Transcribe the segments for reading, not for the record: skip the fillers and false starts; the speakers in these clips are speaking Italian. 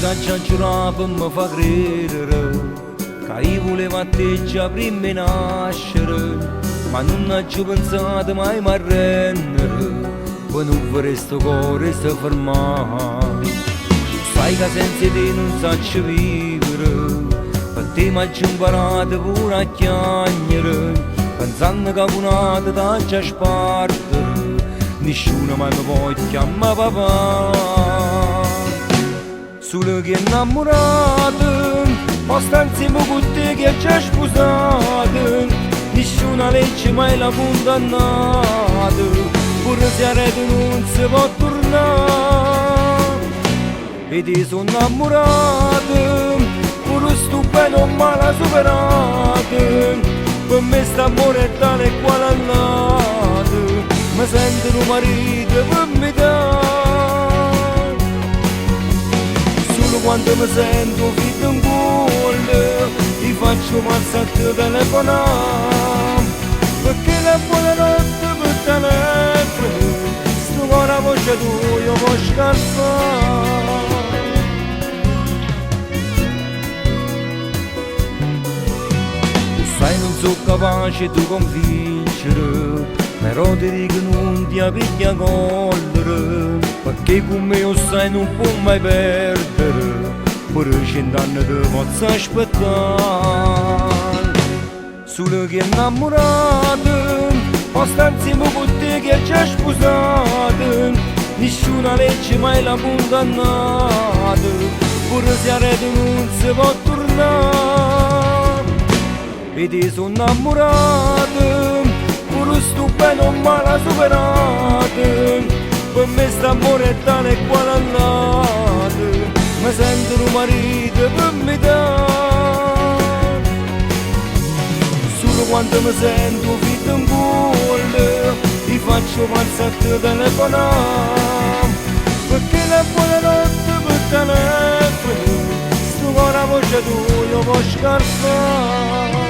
che già giurava mi fa credere che io volevo a te già prima di nascere, ma non ci ho pensato mai a rendere, poi non vorrei sto cuore si fermare. Sai che senza te non saccio vivere, per te mi hai imparato pure a chiagnere, pensando che una da già spartere, nessuno mai mi può chiamare papà. Solo che innamorato, ma sta insieme con te che ci hai sposato, nessuna legge mai l'ha condannato, pure se a rete non si può tornare. E ti sono innamorato, pure sto bene o male superato, per me st'amore è tale e quale è nato, mi sento un marito per metà. Solo quando mi sento figlio in cuore, ti faccio mazzate telefonare, perché la buonanotte per telefono, sto con la voce tua io può scappare. Sai non sono capace di convincere, però ti dico non ti piglia collera, perché con me io sai non può mai perdere, pure 100 anni ti posso aspettare. Solo che innamorato, ma sta insieme con te che ci hai sposato, nessuna legge mai l'ha condannato, pure se a rete non si può tornare. E ti sono innamorato, pure sto bene o male superato, per me st'amore è tale e quale è nato, mi sento un marito per metà. Solo quando mi sento figlio in cuore, ti faccio mazzate telefonare, perché la buonanotte per telefono, sto con la voce tua io può scappare.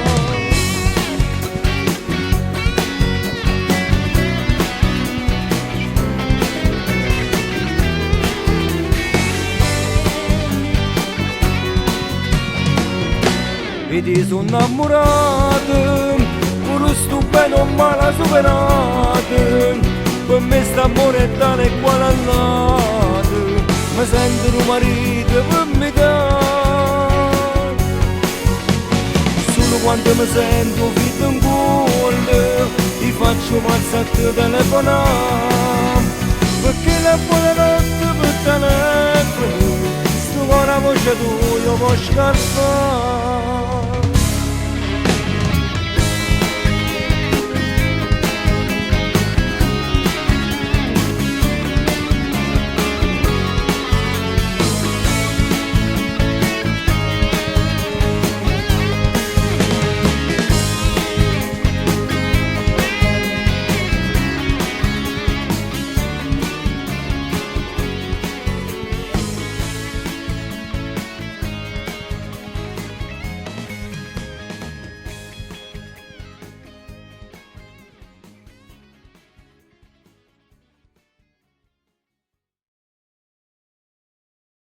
E ti sono innamorato, pure sto bene o male superato, per me st'amore è tale e quale è nato, mi sento un marito per metà. Solo quando mi sento figlio in cuore, ti faccio mazzate telefonare, perché la buonanotte per telefono, sto con la voce tua io può scappare.